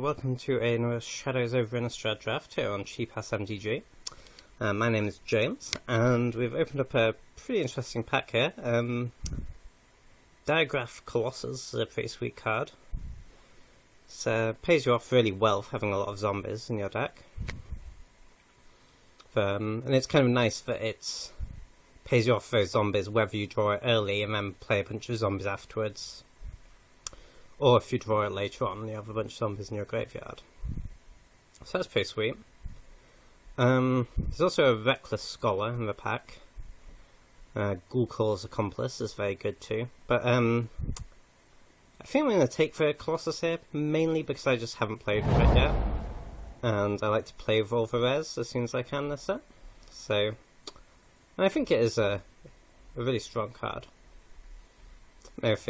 welcome to another Shadows Over Innistrad Draft here on Cheap Ass MTG. My name is James, and we've opened up a pretty interesting pack here. Diagraph Colossus is a pretty sweet card. It pays you off really well for having a lot of zombies in your deck. And it's kind of nice that it pays you off for those zombies whether you draw it early and then play a bunch of zombies afterwards. Or if you draw it later on, you have a bunch of zombies in your graveyard. So that's pretty sweet. There's also a Reckless Scholar in the pack. Ghoulclaw's Accomplice is very good too. But I think I'm going to take the Colossus here, mainly because I just haven't played with it yet. And I like to play with all the rares as soon as I can this set. So, and I think it is a really strong card. I don't know if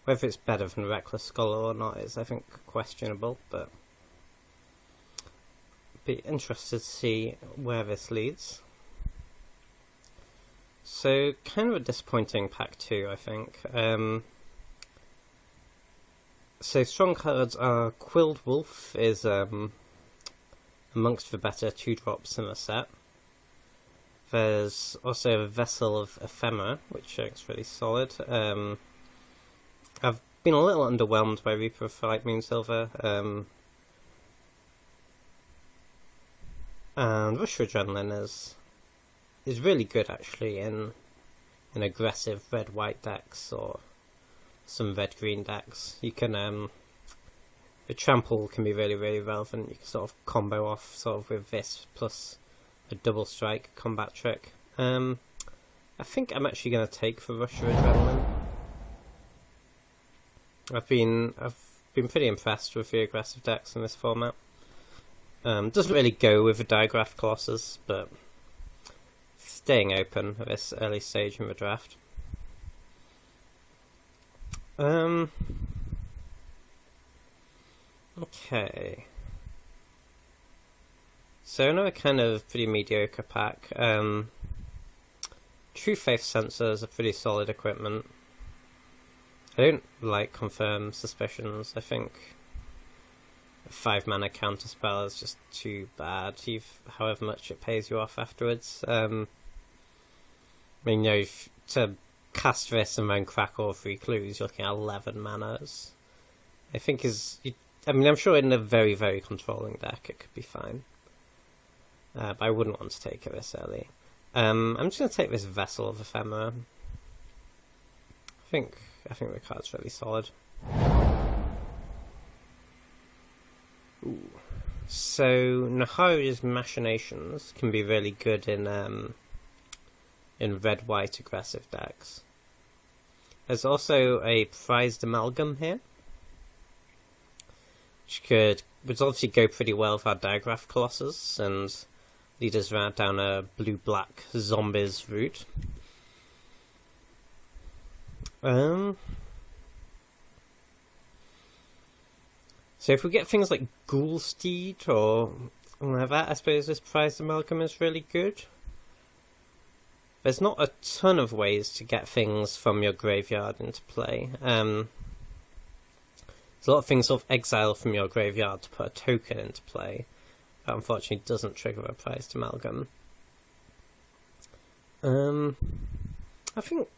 whether it's better than Reckless Scholar or not is, I think, questionable, but be interested to see where this leads. So, kind of a disappointing pack 2, I think. So, strong cards are Quilled Wolf is amongst the better 2-drops in the set. There's also a Vessel of Ephemera, which I think is really solid. I've been a little underwhelmed by Reaper of Light Moonsilver, and Rush Adrenaline is really good actually in aggressive red-white decks or some red-green decks. You can the trample can be really relevant. You can sort of combo off sort of with this plus a double strike combat trick. I think I'm actually going to take the Rush Adrenaline. I've been pretty impressed with the aggressive decks in this format. Doesn't really go with the Diagraph Colossus, but staying open at this early stage in the draft. Okay. So another kind of pretty mediocre pack. True Faith Sensors are pretty solid equipment. I don't like Confirm Suspicions. I think a 5-mana counterspell is just too bad, however much it pays you off afterwards. I mean, to cast this and then crack all 3 clues, you're looking at 11 manas. I think I'm sure in a very, very controlling deck it could be fine. But I wouldn't want to take it this early. I'm just going to take this Vessel of Ephemera. I think the card's really solid. Ooh. So Nahari's Machinations can be really good in red-white aggressive decks. There's also a Prized Amalgam here, which would obviously go pretty well with our Diagraph Colossus and lead us down a blue-black zombies route. So if we get things like Ghoulsteed or that, I suppose this Prized Amalgam is really good. There's not a ton of ways to get things from your graveyard into play. There's a lot of things sort of exile from your graveyard to put a token into play. That unfortunately doesn't trigger a Prized Amalgam. I think...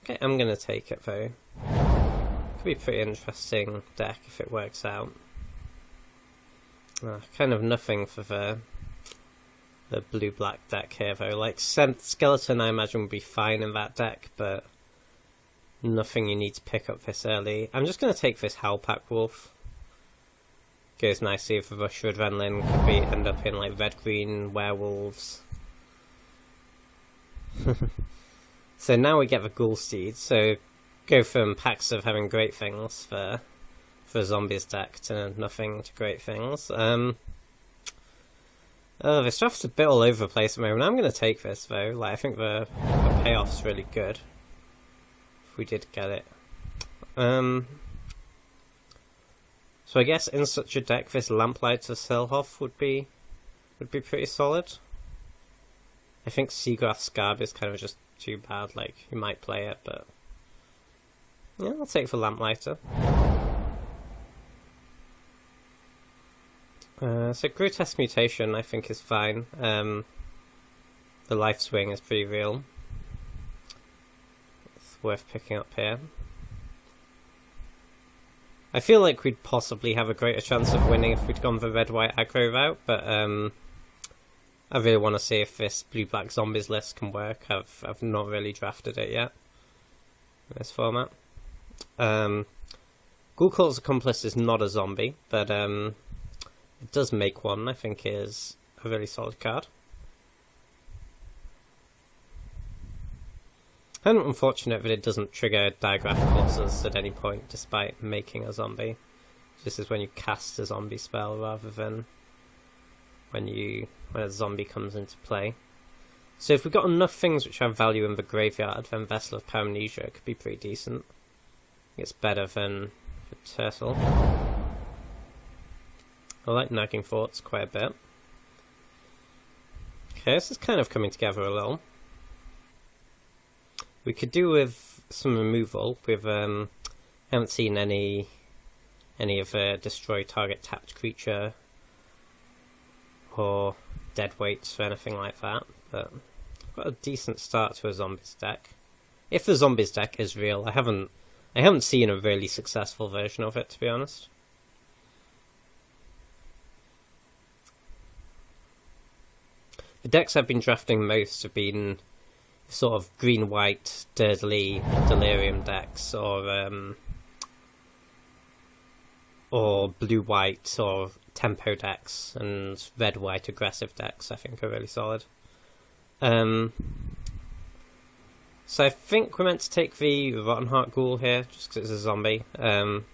Okay, I'm going to take it though. Could be a pretty interesting deck if it works out. Kind of nothing for the blue-black deck here though. Like Skeleton I imagine would be fine in that deck, but nothing you need to pick up this early. I'm just going to take this Howlpack Wolf. Goes nicely with the Rush Adrenaline. Could end up in like red-green werewolves. So now we get the Ghoulsteed, so go from packs of having great things for a zombies deck to nothing to great things. This draft's a bit all over the place at the moment. I'm going to take this though. Like, I think the payoff's really good if we did get it. So I guess in such a deck, this Lamplight of Selhoff would be pretty solid. I think Seagrass Scarab is kind of just too bad. Like, you might play it, but yeah, I'll take for Lamplighter. So Grotesque Mutation I think is fine. The Life Swing is pretty real. It's worth picking up here. I feel like we'd possibly have a greater chance of winning if we'd gone the red-white aggro route, but I really want to see if this blue-black zombies list can work. I've not really drafted it yet in this format. Ghoul-Cult's Accomplice is not a zombie, but it does make one. I think is a really solid card. And unfortunate that it doesn't trigger Diagraph Colossus at any point, despite making a zombie. This is when you cast a zombie spell rather than when a zombie comes into play. So if we've got enough things which have value in the graveyard, then Vessel of Paramnesia could be pretty decent. It's better than the Turtle. I like Nagging Thoughts quite a bit. Okay, this is kind of coming together a little. We could do with some removal. We've haven't seen any of the destroy target tapped creature or dead weights or anything like that, but I've got a decent start to a zombies deck. If the zombies deck is real, I haven't seen a really successful version of it, to be honest. The decks I've been drafting most have been sort of green-white, dirtly delirium decks, or blue-white, or tempo decks, and red-white aggressive decks. I think are really solid. So I think we're meant to take the Rotten Heart Ghoul here, just because it's a zombie. I've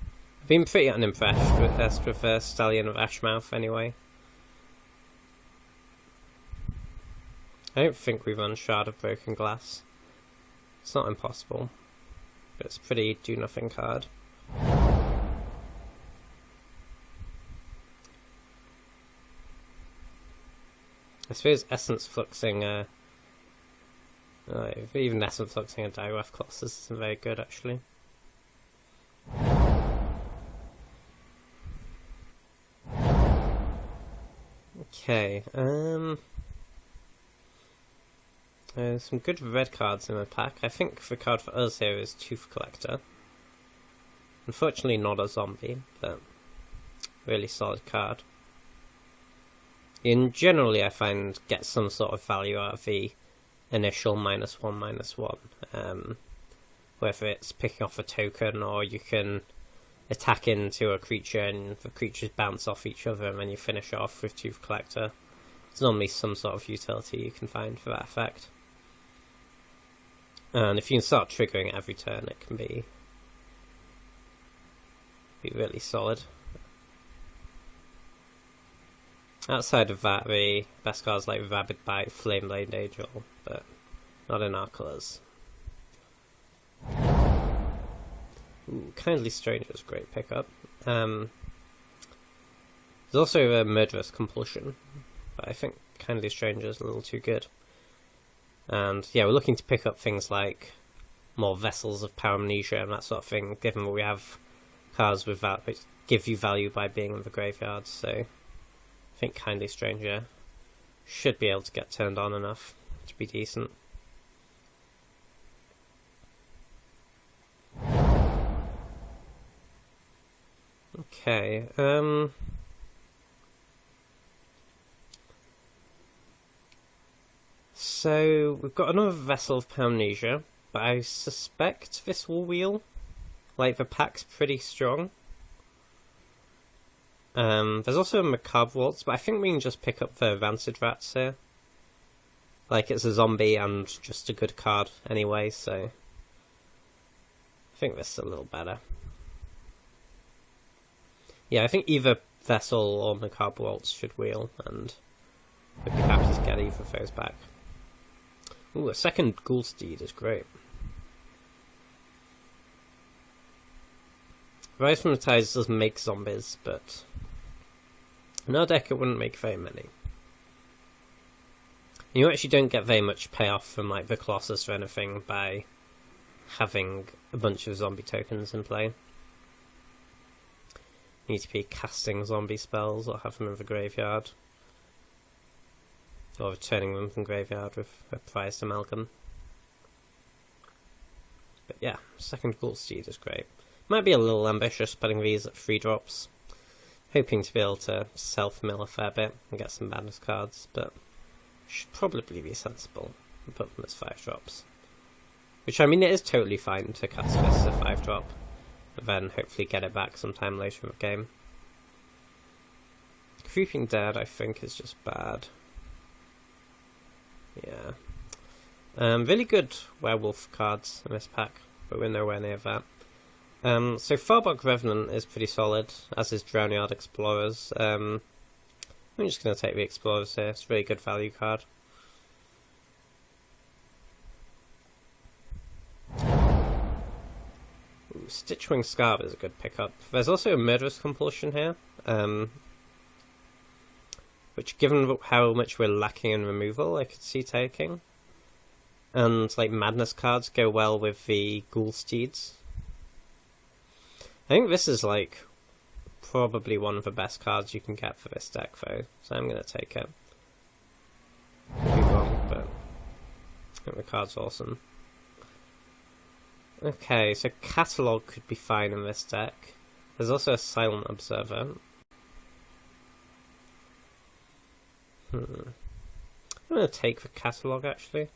been pretty unimpressed with Stallion of Ashmouth anyway. I don't think we run Shard of Broken Glass. It's not impossible, but it's a pretty do-nothing card. I suppose Essence Fluxing, even Essence Fluxing a Diagraph Colossus isn't very good, actually. Okay, there's some good red cards in the pack. I think the card for us here is Tooth Collector. Unfortunately not a zombie, but really solid card. And generally I find get some sort of value out of the initial -1/-1. Whether it's picking off a token or you can attack into a creature and the creatures bounce off each other and then you finish off with Tooth Collector. There's normally some sort of utility you can find for that effect. And if you can start triggering it every turn, it can be really solid. Outside of that, the best cards like Rabid Bite, Flameblade Angel, but not in our colours. Ooh, Kindly Stranger is a great pickup. There's also a Murderous Compulsion, but I think Kindly Stranger is a little too good. And yeah, we're looking to pick up things like more Vessels of Paramnesia and that sort of thing, given that we have cards with that which give you value by being in the graveyard, so I think Kindly Stranger should be able to get turned on enough to be decent. Okay, so we've got another Vessel of Paramnesia, but I suspect this will wheel. Like, the pack's pretty strong. There's also a Macabre Waltz, but I think we can just pick up the Rancid Rats here. Like, it's a zombie and just a good card anyway, so I think this is a little better. Yeah, I think either Vessel or Macabre Waltz should wheel, and we'd be happy to get either of those back. Ooh, a second Ghoul Steed is great. Rise from the Tides does make zombies, but in our deck it wouldn't make very many. You actually don't get very much payoff from like the Colossus or anything by having a bunch of zombie tokens in play. need to be casting zombie spells or have them in the graveyard. Or returning them from graveyard with a prized amalgam. But yeah, second Ghoul Steed is great. Might be a little ambitious putting these at 3 drops. Hoping to be able to self-mill a fair bit and get some madness cards, but should probably be sensible and put them as 5 drops. Which, I mean, it is totally fine to cast this as a 5 drop, and then hopefully get it back sometime later in the game. Creeping Dead, I think, is just bad. Yeah. Really good werewolf cards in this pack, but we're nowhere near that. So Farbog Revenant is pretty solid, as is Drownyard Explorers. I'm just going to take the Explorers here, it's a really good value card. Ooh, Stitchwing Scarab is a good pickup. There's also a Murderous Compulsion here, which, given how much we're lacking in removal, I could see taking. And like Madness cards go well with the Ghoul Steeds. I think this is like probably one of the best cards you can get for this deck though, so I'm going to take it. Could be wrong, but I think the card's awesome. Okay, so Catalogue could be fine in this deck. There's also a Silent Observer. I'm going to take the Catalogue actually.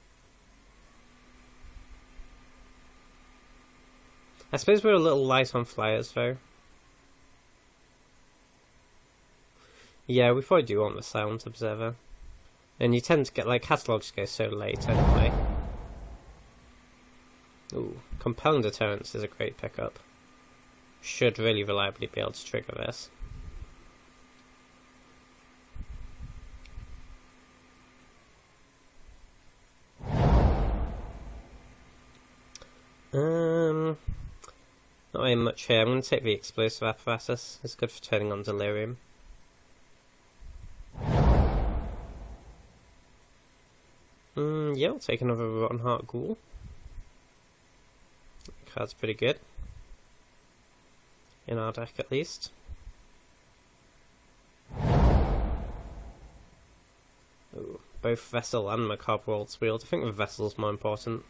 I suppose we're a little light on flyers, though. Yeah, we probably do want the Silent Observer. And you tend to get, like, catalogues go so late anyway. Ooh, Compelling Deterrence is a great pickup. Should really reliably be able to trigger this. Not very much here. I'm going to take the Explosive Apparatus. It's good for turning on Delirium. Yeah, I'll take another Rotten Heart Ghoul. The card's pretty good. In our deck, at least. Ooh, both Vessel and Macabre World's Wield. I think the Vessel's more important.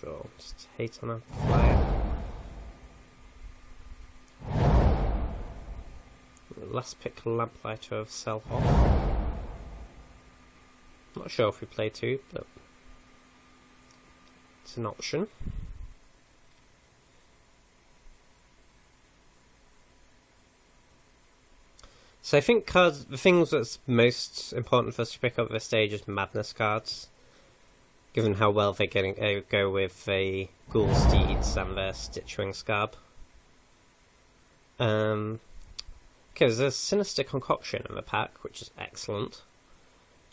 Sure, just hate on a flyer. Last pick Lamplighter of Self-Off. Not sure if we play 2, but it's an option. So I think cards, the things that's most important for us to pick up at this stage is Madness cards. Given how well they're going to go with the Ghoul Steeds and their Stitchwing Scarab. Okay, there's a Sinister Concoction in the pack, which is excellent.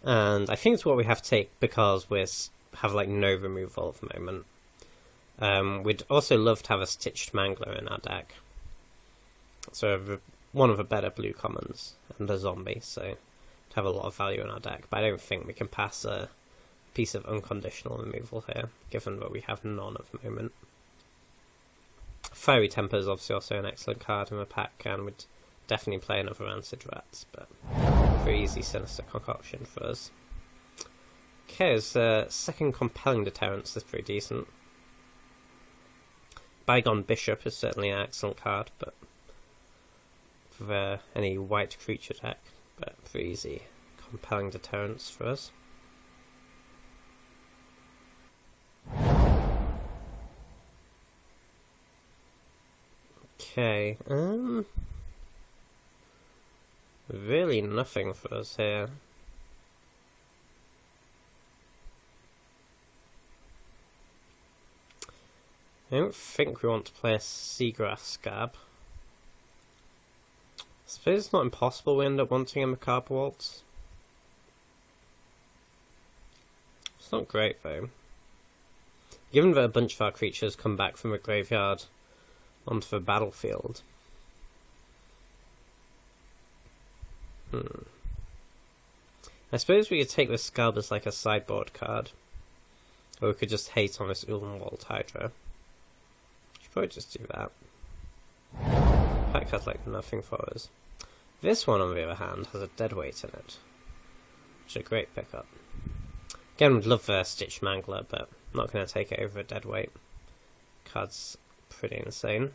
And I think it's what we have to take because we have like no removal at the moment. We'd also love to have a Stitched Mangler in our deck. So one of the better blue commons and a zombie, so to have a lot of value in our deck. But I don't think we can pass a piece of unconditional removal here, given that we have none at the moment. Fiery Temper is obviously also an excellent card in the pack, and would definitely play another Rancid Rats, but very easy Sinister Concoction for us. Okay, his second Compelling Deterrence is pretty decent. Bygone Bishop is certainly an excellent card, but for any white creature deck, but pretty easy Compelling Deterrence for us. Okay, really nothing for us here. I don't think we want to play a Seagrass Scab. I suppose it's not impossible we end up wanting a Macabre Waltz. It's not great though. Given that a bunch of our creatures come back from the graveyard onto the battlefield. I suppose we could take the Scab as like a sideboard card. Or we could just hate on this Ulmwald Hydra. Should probably just do that. Pack has like nothing for us. This one, on the other hand, has a deadweight in it, which is a great pickup. Again, would love the Stitch Mangler, but I'm not going to take it over a deadweight. Card's pretty insane.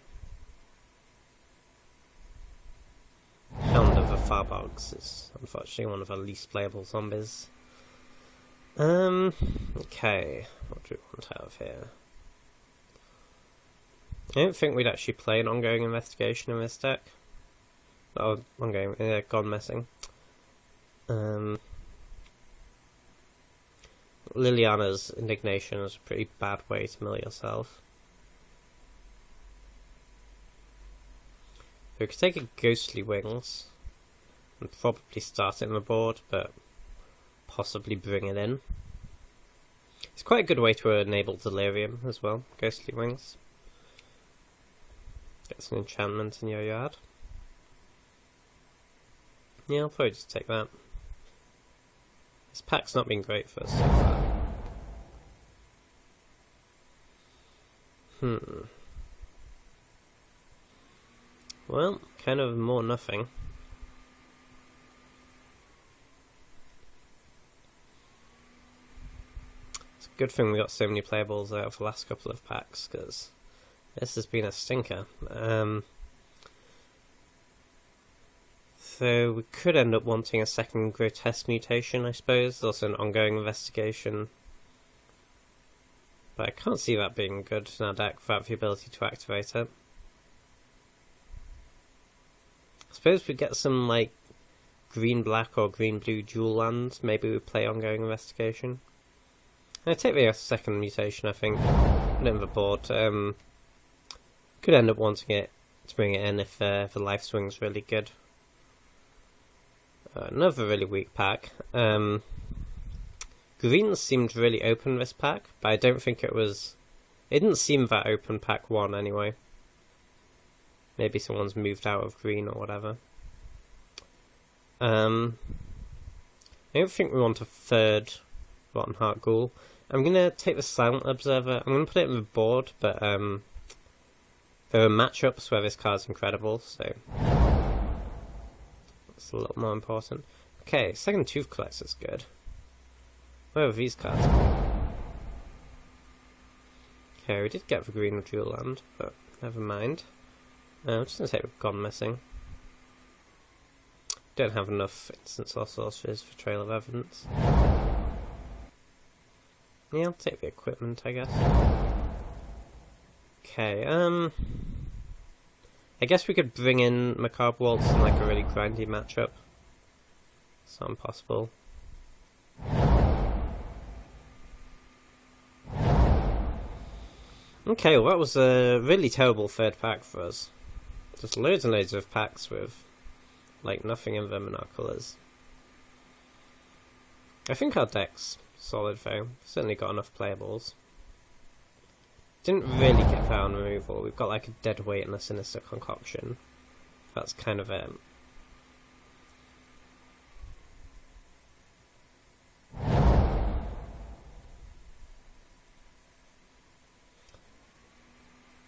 Hound of the Farbogs is unfortunately one of our least playable zombies. Okay, what do we want out of here? I don't think we'd actually play an ongoing investigation in this deck. Oh, ongoing, gone missing. Liliana's Indignation is a pretty bad way to mill yourself. We could take a Ghostly Wings and probably start it on the board, but possibly bring it in. It's quite a good way to enable Delirium as well, Ghostly Wings. Get some enchantment in your yard. Yeah, I'll probably just take that. This pack's not been great for us so far. Well, kind of more nothing. It's a good thing we got so many playables out of the last couple of packs, because this has been a stinker. So we could end up wanting a second Grotesque Mutation, I suppose. Also an ongoing investigation. But I can't see that being good in our deck without the ability to activate it. I suppose we get some like green-black or green-blue dual lands. Maybe we play ongoing investigation. I take the second mutation, I think. Put it in the board. Could end up wanting it to bring it in if the life swing's really good. Another really weak pack. Green seemed really open this pack, but I don't think it was... It didn't seem that open pack 1 anyway. Maybe someone's moved out of green or whatever. I don't think we want a third Rotten Heart Ghoul. I'm going to take the Silent Observer. I'm going to put it in the board, but there are matchups where this card's incredible, so that's a little more important. Okay, second Tooth Collector's good. Where are these cards? Okay, we did get the green dual land, but never mind. I'm just going to take Gone Missing. Don't have enough instants or sorceries for Trail of Evidence. Yeah, I'll take the equipment, I guess. Okay, I guess we could bring in Macabre Waltz in like a really grindy matchup. It's not impossible. Okay, well that was a really terrible third pack for us. Just loads and loads of packs with like nothing in them in our colours. I think our deck's solid though. Certainly got enough playables. Didn't really get that on removal. We've got like a Deadweight and a Sinister Concoction. That's kind of it.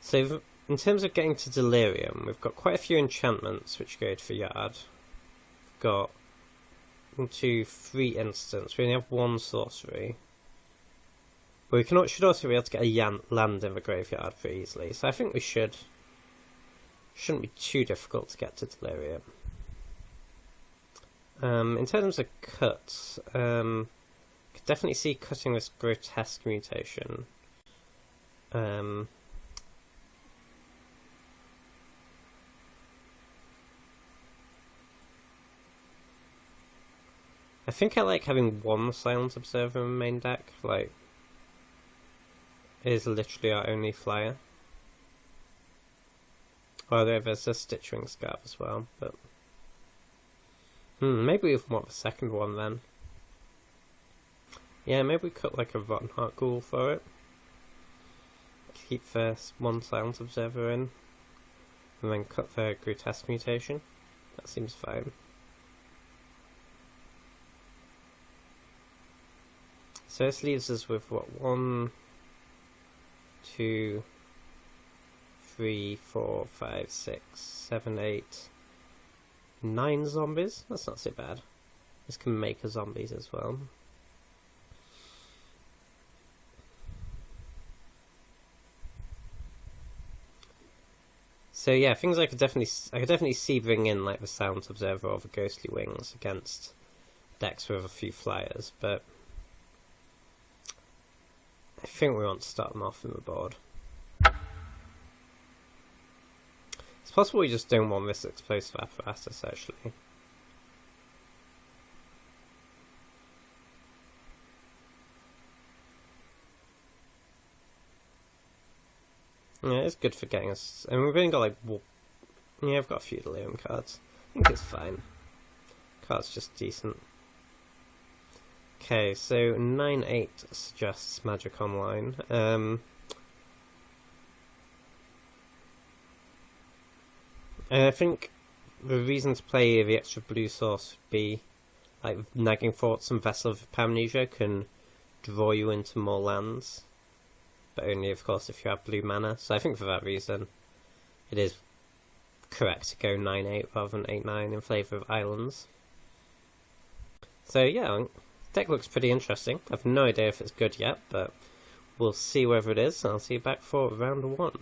So in terms of getting to Delirium, we've got quite a few enchantments which go to the yard. We've got 1, 2, 3 instants. We only have 1 sorcery. But we should also be able to get a land in the graveyard pretty easily. So I think we shouldn't be too difficult to get to Delirium. In terms of cuts, could definitely see cutting this Grotesque Mutation. I think I like having 1 Silent Observer in the main deck, like, it is literally our only flyer. Although there's a Stitchwing Scarf as well, but... maybe we want the second one then. Yeah, maybe we cut like a Rotten Heart Ghoul for it. Keep first 1 Silent Observer in, and then cut the Grotesque Mutation. That seems fine. So this leaves us with what, 1, 2, 3, 4, 5, 6, 7, 8, 9 zombies. That's not so bad. This can make a zombies as well. So yeah, things I could definitely see bring in like the Silent Observer or the Ghostly Wings against decks with a few flyers, but I think we want to start them off in the board. It's possible we just don't want this explosive apparatus actually. Yeah, it's good for getting us. And we've only got like, yeah, I've got a few delirium cards. I think it's fine. Card's just decent. Okay, so 9-8 suggests Magic Online. And I think the reason to play the extra blue source would be like Nagging Thoughts and Vessel of Amnesia can draw you into more lands, but only of course if you have blue mana. So I think for that reason it is correct to go 9-8 rather than 8-9 in favour of islands. So yeah, deck looks pretty interesting. I've no idea if it's good yet, but we'll see whether it is, and I'll see you back for round 1.